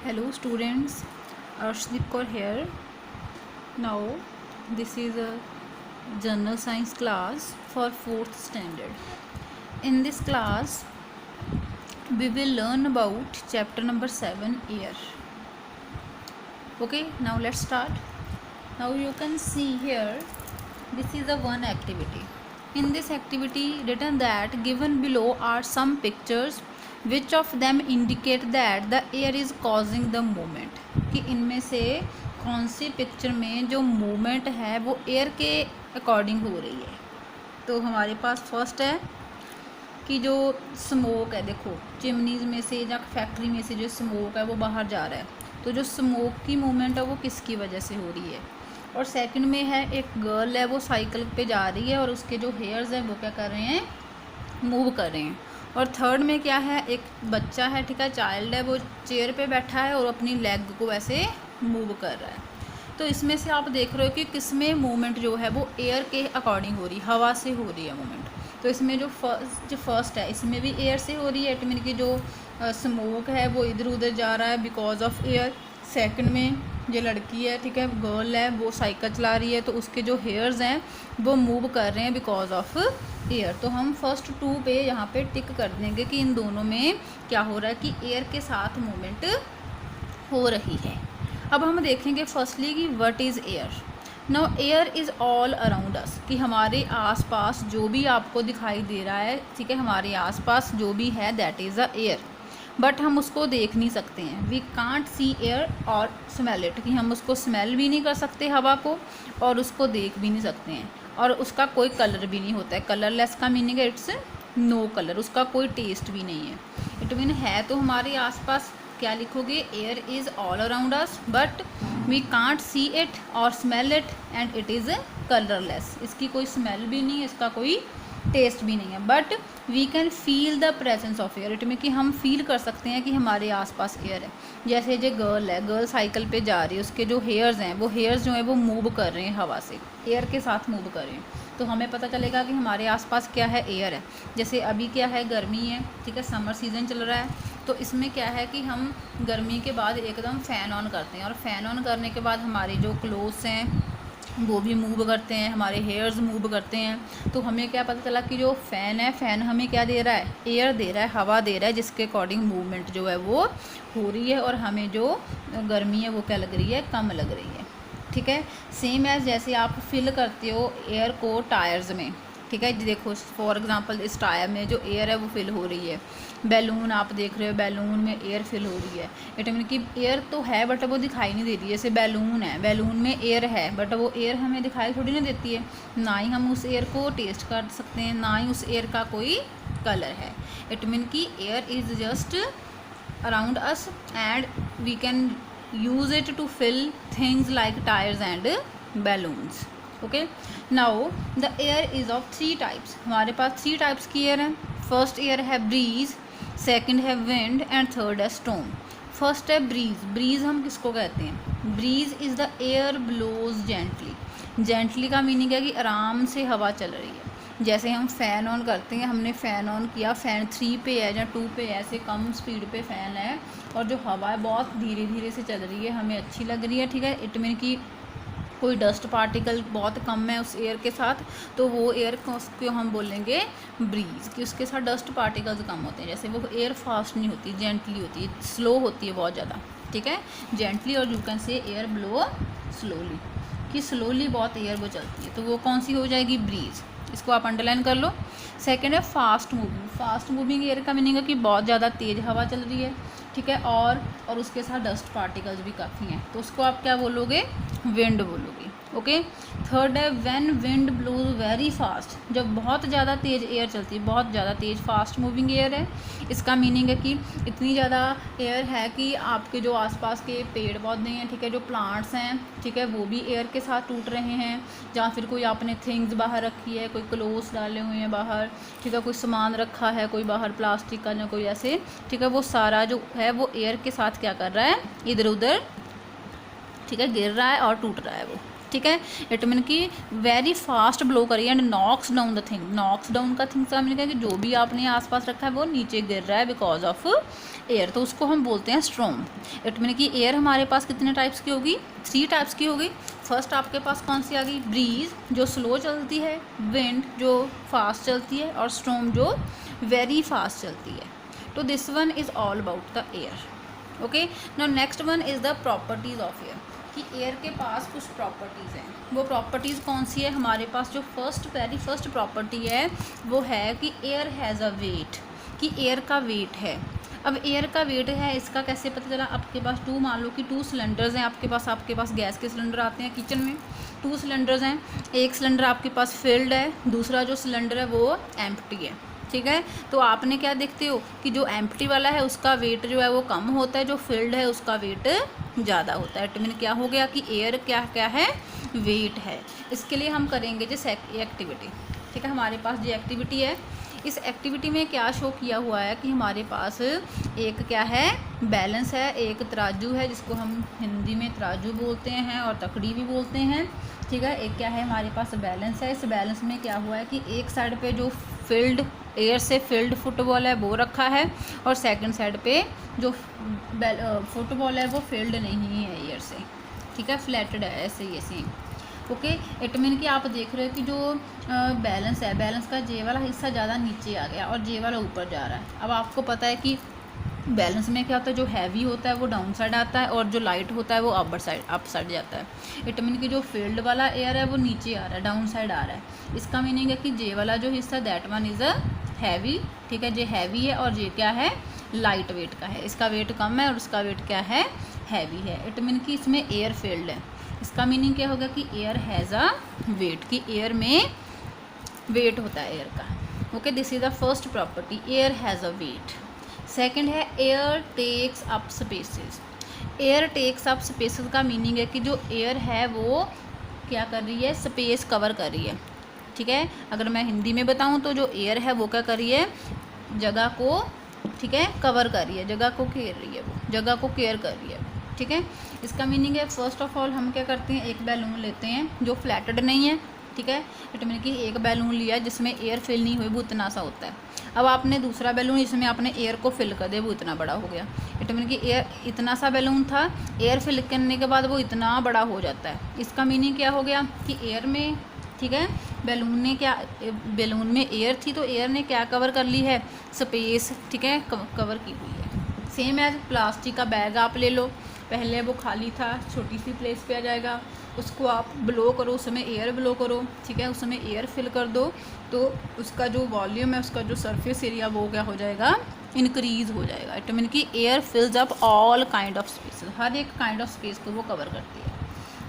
Hello students, Arshdeep Kaur here. Now this is a general science class for 4th standard. In this class we will learn about chapter number 7, air. Okay, now let's start. Now you can see here, this is a one activity. In this activity written that given below are some pictures, which of them indicate that the air is causing the movement. कि इनमें से कौन सी picture में जो movement है वो air के according हो रही है. तो हमारे पास फर्स्ट है कि जो स्मोक है, देखो चिमनीज में से या फैक्ट्री में से जो स्मोक है वो बाहर जा रहा है, तो जो स्मोक की मूवमेंट है वो किसकी वजह से हो रही है. और सेकंड में है एक गर्ल है, वो साइकिल पे जा रही है और उसके जो हेयर्स हैं वो क्या कर रहे हैं, मूव कर रहे हैं. और थर्ड में क्या है, एक बच्चा है, ठीक है, चाइल्ड है, वो चेयर पे बैठा है और अपनी लेग को ऐसे मूव कर रहा है. तो इसमें से आप देख रहे हो कि किसमें मूवमेंट जो है वो एयर के अकॉर्डिंग हो रही है, हवा से हो रही है मूवमेंट. तो इसमें जो फर्स्ट है इसमें भी एयर से हो रही है, इट मीन कि जो स्मोक है वो इधर उधर जा रहा है बिकॉज ऑफ एयर. सेकंड में ये लड़की है, ठीक है, गर्ल है, वो साइकिल चला रही है, तो उसके जो हेयर्स हैं वो मूव कर रहे हैं बिकॉज ऑफ एयर. तो हम फर्स्ट 2 पे यहाँ पे टिक कर देंगे कि इन दोनों में क्या हो रहा है कि एयर के साथ मूवमेंट हो रही है. अब हम देखेंगे फर्स्टली कि what is air. Now air is all around अस, कि हमारे आसपास जो भी आपको दिखाई दे रहा है, ठीक है, हमारे आसपास जो भी है that is a air. But हम उसको देख नहीं सकते हैं. वी कांट सी एयर और स्मेल इट, कि हम उसको स्मेल भी नहीं कर सकते हवा को और उसको देख भी नहीं सकते हैं. और उसका कोई कलर भी नहीं होता है. कलरलेस का मीनिंग है इट्स नो कलर, उसका कोई टेस्ट भी नहीं है. इट मीन है तो हमारे आसपास, क्या लिखोगे, air is all around us but we can't see it or smell it and it is colourless. इसकी कोई स्मेल भी नहीं है, इसका कोई टेस्ट भी नहीं है, but we can feel the presence of air. It में कि हम फील कर सकते हैं कि हमारे आसपास एयर है. जैसे ये गर्ल है, गर्ल साइकिल पे जा रही है, उसके जो हेयर्स हैं वो हेयर्स जो है वो मूव कर रहे हैं, हवा से एयर के साथ मूव कर रहे हैं. तो हमें पता चलेगा कि हमारे आसपास क्या है, एयर है. जैसे अभी क्या है, गर्मी है, ठीक है, समर सीज़न चल रहा है, तो इसमें क्या है कि हम गर्मी के बाद एकदम फ़ैन ऑन करते हैं और फ़ैन ऑन करने के बाद हमारे जो क्लोथ्स हैं वो भी मूव करते हैं, हमारे हेयर्स मूव करते हैं. तो हमें क्या पता चला कि जो फ़ैन है, फ़ैन हमें क्या दे रहा है, एयर दे रहा है, हवा दे रहा है, जिसके अकॉर्डिंग मूवमेंट जो है वो हो रही है और हमें जो गर्मी है वो क्या लग रही है, कम लग रही है. ठीक है, सेम एज जैसे आप फिल करते हो एयर को टायर्स में, ठीक है, देखो फॉर एग्जांपल इस टायर में जो एयर है वो फिल हो रही है. बैलून आप देख रहे हो, बैलून में एयर फिल हो रही है. इट मीन कि एयर तो है बट वो दिखाई नहीं दे रही है. जैसे बैलून है, बैलून में एयर है बट वो एयर हमें दिखाई थोड़ी ना देती है. ना ही हम उस एयर को टेस्ट कर सकते हैं, ना ही उस एयर का कोई कलर है. इट मीन कि air is just around us and we can use it to fill things like tires and balloons. Okay, now the air is of 3 types. हमारे पास 3 टाइप्स की एयर है. फर्स्ट एयर है breeze, second है wind and third है storm. First है breeze. Breeze हम किसको कहते हैं, breeze is the air blows gently. Gently का मीनिंग है कि आराम से हवा चल रही है. जैसे हम फ़ैन ऑन करते हैं, हमने फ़ैन ऑन किया, फ़ैन 3 पे है या 2 पे है, ऐसे कम स्पीड पे फ़ैन है और जो हवा है बहुत धीरे धीरे से चल रही है, हमें अच्छी लग रही है, ठीक है. इट मीन कि कोई डस्ट पार्टिकल बहुत कम है उस एयर के साथ, तो वो एयर को उसको हम बोलेंगे ब्रीज, कि उसके साथ डस्ट पार्टिकल्स कम होते हैं. जैसे वो एयर फास्ट नहीं होती, जेंटली होती है, स्लो होती है बहुत ज़्यादा, ठीक है, जेंटली. और you can say air blow slowly, कि स्लोली बहुत एयर वो चलती है, तो वो कौन सी हो जाएगी, ब्रीज. इसको आप अंडरलाइन कर लो. सेकंड है fast moving. Fast moving air का मीनिंग है कि बहुत ज़्यादा तेज़ हवा चल रही है, ठीक है, और उसके साथ डस्ट पार्टिकल्स भी काफ़ी हैं, तो उसको आप क्या बोलोगे, विंड बोलोगे. ओके. थर्ड है when wind blows very fast. जब बहुत ज़्यादा तेज़ एयर चलती है, बहुत ज़्यादा तेज़ फास्ट मूविंग एयर है. इसका मीनिंग है कि इतनी ज़्यादा एयर है कि आपके जो आसपास के पेड़ पौधे हैं, ठीक है, जो प्लांट्स हैं, ठीक है, वो भी एयर के साथ टूट रहे हैं. या फिर कोई आपने थिंग्स बाहर रखी है, कोई क्लोथ्स डाले हुए हैं बाहर, ठीक है, कोई सामान रखा है कोई बाहर प्लास्टिक का या कोई ऐसे, ठीक है, वो सारा जो है वो एयर के साथ क्या कर रहा है, इधर उधर, ठीक है, गिर रहा है और टूट रहा है वो, ठीक ठीक है। इट मीन कि वेरी फास्ट ब्लो करिए and knocks down the thing. Knocks down का थिंग्स का मीन कि जो भी आपने आसपास रखा है वो नीचे गिर रहा है बिकॉज ऑफ एयर, तो उसको हम बोलते हैं स्ट्रॉम। इट मीन कि एयर हमारे पास कितने टाइप्स की होगी, 3 टाइप्स की होगी। फर्स्ट आपके पास कौन सी आ गई, ब्रीज जो स्लो चलती है, विंड जो फास्ट चलती है, और स्ट्रॉम जो वेरी फास्ट चलती है। तो this one is all about the air. Okay, now next one is the properties of air, कि एयर के पास कुछ प्रॉपर्टीज़ हैं। वो प्रॉपर्टीज़ कौन सी है, हमारे पास जो वेरी फर्स्ट प्रॉपर्टी है वो है कि एयर हैज़ अ वेट, कि एयर का वेट है। अब एयर का वेट है, इसका कैसे पता चला, आपके पास मान लो कि 2 सिलेंडर्स हैं आपके पास गैस के सिलेंडर आते हैं किचन में, 2 सिलेंडर्स हैं, एक सिलेंडर आपके पास फिल्ड है, दूसरा जो सिलेंडर है वो एम्प्टी है, ठीक है। तो आपने क्या देखते हो कि जो एम्प्टी वाला है उसका वेट जो है वो कम होता है, जो फिल्ड है उसका वेट ज़्यादा होता है। इट मीन क्या हो गया कि एयर क्या क्या है, वेट है। इसके लिए हम करेंगे जैसे एक्टिविटी, ठीक है। हमारे पास जो एक्टिविटी है, इस एक्टिविटी में क्या शो किया हुआ है कि हमारे पास एक क्या है, बैलेंस है, एक तराजू है जिसको हम हिंदी में तराजू बोलते हैं और तकड़ी भी बोलते हैं, ठीक है। एक क्या है, हमारे पास बैलेंस है। इस बैलेंस में क्या हुआ है कि एक साइड पे जो फील्ड एयर से फील्ड फुटबॉल है वो रखा है, और सेकंड साइड पे जो फुटबॉल है वो फील्ड नहीं है एयर से, ठीक है, फ्लैटेड है, ऐसे ही। ओके, इट मीन कि आप देख रहे हो कि जो बैलेंस है, बैलेंस का जे वाला हिस्सा ज़्यादा नीचे आ गया और जे वाला ऊपर जा रहा है। अब आपको पता है कि बैलेंस में क्या होता है, जो हैवी होता है वो डाउन साइड आता है और जो लाइट होता है वो अप साइड जाता है। इट मीन कि जो फील्ड वाला एयर है वो नीचे आ रहा है, डाउन साइड आ रहा है। इसका मीनिंग है कि जे वाला जो हिस्सा that one is a heavy, ठीक है, जे हैवी है, और जे क्या है, लाइट वेट का है। इसका वेट कम है और उसका वेट क्या है, हैवी है। इट मीन कि इसमें एयर फील्ड है। इसका मीनिंग क्या होगा कि एयर हैज़ अ वेट, कि एयर में वेट होता है एयर का। Okay, this is the first property, air has a weight. Second है air takes up spaces. Air takes up spaces का मीनिंग है कि जो एयर है वो क्या कर रही है, स्पेस कवर कर रही है, ठीक है। अगर मैं हिंदी में बताऊं तो जो एयर है वो क्या कर रही है, जगह को, ठीक है, कवर कर रही है, जगह को घेर रही है, वो जगह को केयर कर रही है, ठीक है। इसका मीनिंग है फर्स्ट ऑफ ऑल हम क्या करते हैं, एक बैलून लेते हैं जो फ्लैटेड नहीं है, ठीक है। इट मीन कि एक बैलून लिया जिसमें एयर फिल नहीं हुई, वो इतना सा होता है। अब आपने दूसरा बैलून, इसमें आपने एयर को फिल कर दिया, वो इतना बड़ा हो गया। इट मीन कि एयर इतना सा बैलून था, एयर फिल करने के बाद वो इतना बड़ा हो जाता है। इसका मीनिंग क्या हो गया कि एयर में, ठीक है, बैलून में एयर थी तो एयर ने क्या कवर कर ली है, स्पेस, ठीक है, कवर की हुई है। सेम एज प्लास्टिक का बैग आप ले लो, पहले वो खाली था, छोटी सी प्लेस पे आ जाएगा, उसको आप ब्लो करो, उसमें एयर ब्लो करो, ठीक है, उसमें एयर फिल कर दो, तो उसका जो वॉल्यूम है, उसका जो सरफेस एरिया वो क्या हो जाएगा, इंक्रीज़ हो जाएगा। इट मीन कि air fills up all kind of space, हर एक काइंड ऑफ स्पेस को वो कवर करती है।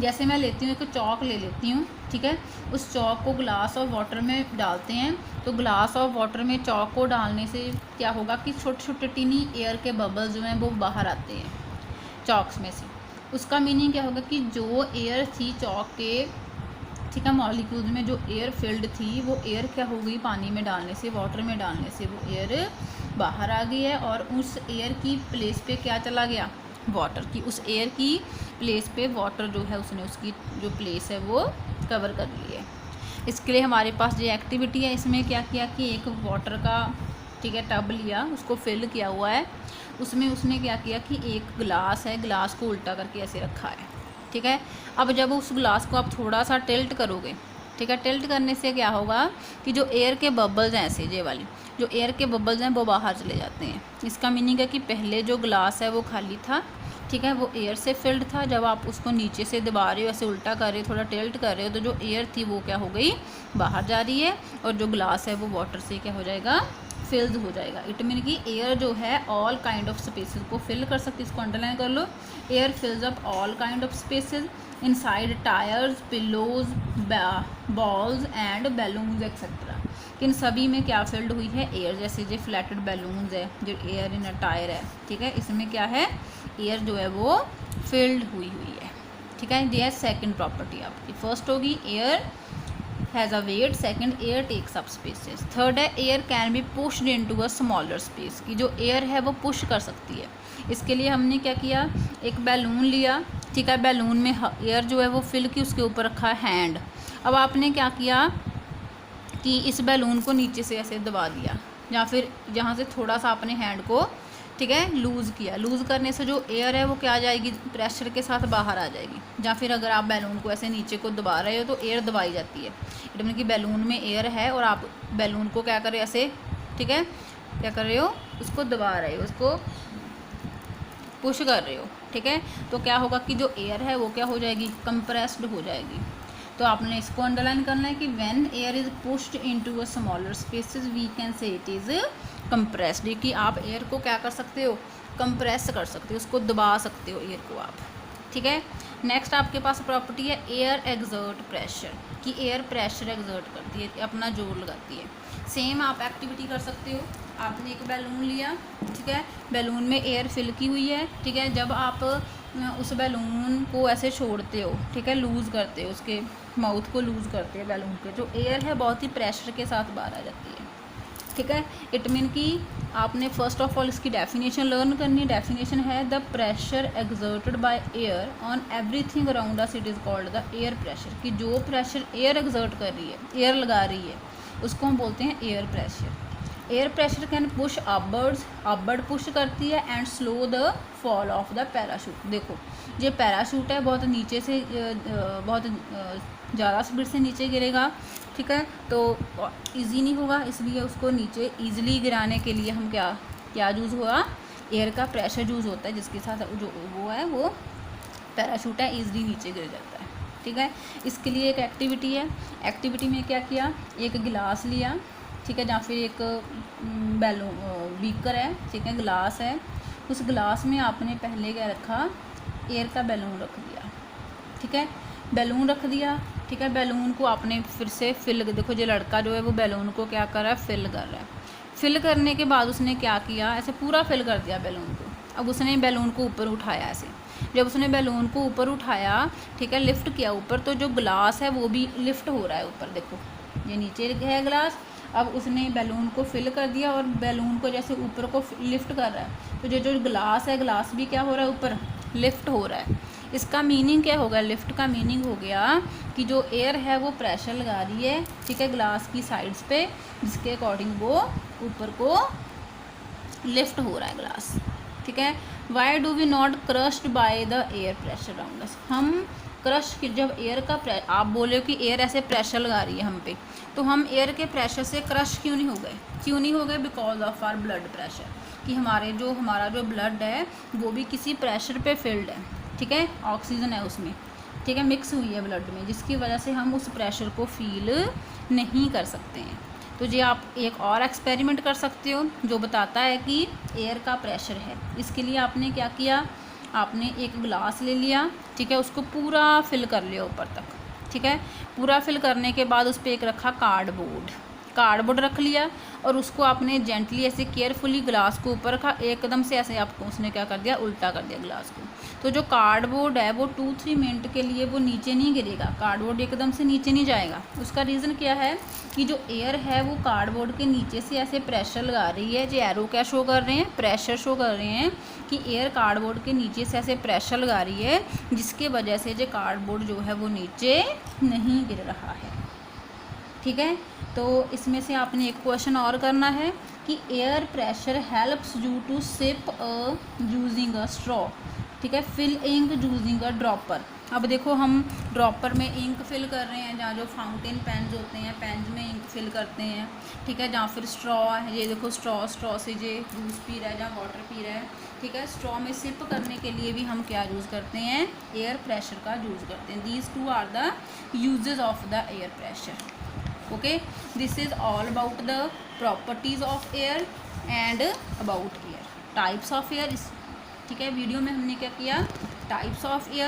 जैसे मैं लेती हूँ, एक चौक ले लेती हूँ, ठीक है, उस चौक को ग्लास ऑफ वाटर में डालते हैं, तो ग्लास ऑफ वाटर में चौक को डालने से क्या होगा कि छोटे छोटे टीनी एयर के बबल्स जो हैं वो बाहर आते हैं चॉक्स में से। उसका मीनिंग क्या होगा कि जो एयर थी चौक के, ठीक है, मॉलिक्यूल्स में जो एयर फिल्ड थी, वो एयर क्या हो गई, पानी में डालने से, वाटर में डालने से वो एयर बाहर आ गई है, और उस एयर की प्लेस पे क्या चला गया, वाटर की, उस एयर की प्लेस पे वाटर जो है उसने उसकी जो प्लेस है वो कवर कर ली है। इसके लिए हमारे पास जो एक्टिविटी है, इसमें क्या किया कि एक वाटर का, ठीक है, टब लिया, उसको फिल किया हुआ है, उसमें उसने क्या किया कि एक ग्लास है, ग्लास को उल्टा करके ऐसे रखा है, ठीक है। अब जब उस ग्लास को आप थोड़ा सा टिल्ट करोगे, ठीक है, टिल्ट करने से क्या होगा कि जो एयर के बबल्स हैं, ऐसे ये वाली जो एयर के बबल्स हैं वो बाहर चले जाते हैं। इसका मीनिंग है कि पहले जो ग्लास है वो खाली था, ठीक है, वो एयर से फिल्ड था, जब आप उसको नीचे से दबा रहे हो, ऐसे उल्टा कर रहे हो, थोड़ा टिल्ट कर रहे हो, तो जो एयर थी वो क्या हो गई, बाहर जा रही है, और जो ग्लास है वो वाटर से क्या हो जाएगा, फिल्ड हो जाएगा। इट मीन कि एयर जो है ऑल काइंड ऑफ स्पेसेस को फिल कर सकती है, इसको अंडरलाइन कर लो, air fills up all kind of spaces inside tyres, pillows, balls and balloons etcetera. इन सभी में क्या फिल्ड हुई है, एयर। जैसे जो फ्लैटेड बैलून्स है, जो एयर इन अ टायर है, ठीक है, इसमें क्या है, एयर जो है वो फिल्ड हुई है, ठीक है। ये है सेकंड प्रॉपर्टी आपकी। फर्स्ट होगी air has a weight, second air takes up spaces, third है air can be pushed into a smaller space, की जो एयर है वो पुश कर सकती है। इसके लिए हमने क्या किया, एक बैलून लिया, ठीक है। बैलून में एयर जो है वो फिल की, उसके ऊपर रखा है हैंड। अब आपने क्या किया कि इस बैलून को नीचे से ऐसे दबा दिया, या फिर जहाँ से थोड़ा सा अपने हैंड को, ठीक है, लूज़ किया। लूज़ करने से जो एयर है वो क्या आ जाएगी, प्रेशर के साथ बाहर आ जाएगी। या फिर अगर आप बैलून को ऐसे नीचे को दबा रहे हो तो एयर दबाई जाती है। इट मीन कि बैलून में एयर है और आप बैलून को क्या कर रहे हो, ऐसे, ठीक है, क्या कर रहे हो, उसको दबा रहे हो, उसको पुश कर रहे हो, ठीक है। तो क्या होगा कि जो एयर है वो क्या हो जाएगी, कंप्रेस्ड हो जाएगी। तो आपने इसको अंडरलाइन करना है कि when air is pushed into a smaller spaces we can say it is compressed, कि आप एयर को क्या कर सकते हो, कंप्रेस कर सकते हो, उसको दबा सकते हो एयर को आप, ठीक है। नेक्स्ट आपके पास प्रॉपर्टी है एयर एक्सर्ट प्रेशर, कि एयर प्रेशर एक्सर्ट करती है, अपना जोर लगाती है। सेम आप एक्टिविटी कर सकते हो। आपने एक बैलून लिया, ठीक है, बैलून में एयर फिल की हुई है, ठीक है। जब आप उस बैलून को ऐसे छोड़ते हो, ठीक है, लूज़ करते हो, उसके माउथ को लूज़ करते हैं बैलून के, जो एयर है बहुत ही प्रेशर के साथ बाहर आ जाती है, ठीक है। इट मीन कि आपने फर्स्ट ऑफ ऑल इसकी डेफिनेशन लर्न करनी है। डेफिनेशन है the pressure exerted by air on everything around us, it is called the air pressure, कि जो प्रेशर एयर एक्सर्ट कर रही है, एयर लगा रही है, उसको हम बोलते हैं air pressure. Air pressure can push upwards, upward push करती है, and slow the fall of the parachute. देखो ये पैराशूट है, बहुत नीचे से बहुत ज़्यादा स्पीड से नीचे गिरेगा, ठीक है, तो इजी नहीं होगा, इसलिए उसको नीचे इजीली गिराने के लिए हम क्या यूज़ हुआ, एयर का प्रेशर यूज़ होता है, जिसके साथ जो वो है वो पैराशूट है, इजीली नीचे गिर जाता है, ठीक है। इसके लिए एक एक्टिविटी है। एक्टिविटी में क्या किया, एक गिलास लिया, ठीक है, या फिर एक बैलून बीकर है, ठीक है, गिलास है, उस गिलास में आपने पहले क्या रखा, एयर का बैलून रख दिया, ठीक है, बैलून रख दिया, ठीक है। बैलून को आपने फिर से फिल, देखो ये लड़का जो है वो बैलून को क्या कर रहा है, फिल कर रहा है। फिल करने के बाद उसने क्या किया, ऐसे पूरा फिल कर दिया बैलून को। अब उसने बैलून को ऊपर उठाया ऐसे, जब उसने बैलून को ऊपर उठाया, ठीक है, लिफ्ट किया ऊपर, तो जो ग्लास है वो भी लिफ्ट हो रहा है ऊपर, देखो ये नीचे है ग्लास। अब उसने बैलून को फिल कर दिया और बैलून को जैसे ऊपर को लिफ्ट कर रहा है, तो जो ग्लास है, ग्लास भी क्या हो रहा है, ऊपर लिफ्ट हो रहा है। इसका मीनिंग क्या होगा, लिफ्ट का मीनिंग हो गया कि जो एयर है वो प्रेशर लगा रही है, ठीक है, ग्लास की साइड्स पे, जिसके अकॉर्डिंग वो ऊपर को लिफ्ट हो रहा है ग्लास, ठीक है। Why do we not crushed by the air pressure around us, हम क्रश की, जब एयर का आप बोले कि एयर ऐसे प्रेशर लगा रही है हम पे, तो हम एयर के प्रेशर से क्रश क्यों नहीं हो गए, because of our blood pressure, कि हमारा जो ब्लड है वो भी किसी प्रेशर पे फिल्ड है, ठीक है, ऑक्सीजन है उसमें, ठीक है, मिक्स हुई है ब्लड में, जिसकी वजह से हम उस प्रेशर को फील नहीं कर सकते हैं। तो ये आप एक और एक्सपेरिमेंट कर सकते हो जो बताता है कि एयर का प्रेशर है। इसके लिए आपने क्या किया, आपने एक गिलास ले लिया, ठीक है, उसको पूरा फिल कर लिया ऊपर तक, ठीक है। पूरा फिल करने के बाद उस पर एक रखा कार्डबोर्ड रख लिया, और उसको आपने जेंटली ऐसे केयरफुली ग्लास को ऊपर रखा, एकदम से ऐसे आपको उसने क्या कर दिया, उल्टा कर दिया ग्लास को। तो जो कार्डबोर्ड है वो 2-3 मिनट के लिए वो नीचे नहीं गिरेगा, कार्डबोर्ड एकदम से नीचे नहीं जाएगा। उसका रीज़न क्या है कि जो एयर है वो कार्डबोर्ड के नीचे से ऐसे प्रेशर लगा रही है, जो एरो क्या शो कर रहे हैं, प्रेशर शो कर रहे हैं कि एयर कार्डबोर्ड के नीचे से ऐसे प्रेशर लगा रही है, जिसके वजह से जो कार्डबोर्ड जो है वो नीचे नहीं गिर रहा है, ठीक है। तो इसमें से आपने एक क्वेश्चन और करना है कि air pressure helps you to sip using a straw, ठीक है, fill ink using a dropper. अब देखो हम ड्रॉपर में इंक फिल कर रहे हैं, जहाँ जो फाउंटेन पेन्स होते हैं, पेन्स में इंक फिल करते हैं, ठीक है, जहाँ फिर स्ट्रॉ है, ये देखो स्ट्रॉ से ये जूस पी रहा है, जहाँ वाटर पी रहा है, ठीक है। स्ट्रॉ में सिप करने के लिए भी हम क्या यूज़ करते हैं, एयर प्रेशर का यूज़ करते हैं। These two are the usages of the air pressure. Okay, this is all about the properties of air and about air, types of air, ठीक है। वीडियो में हमने क्या किया, टाइप्स ऑफ एयर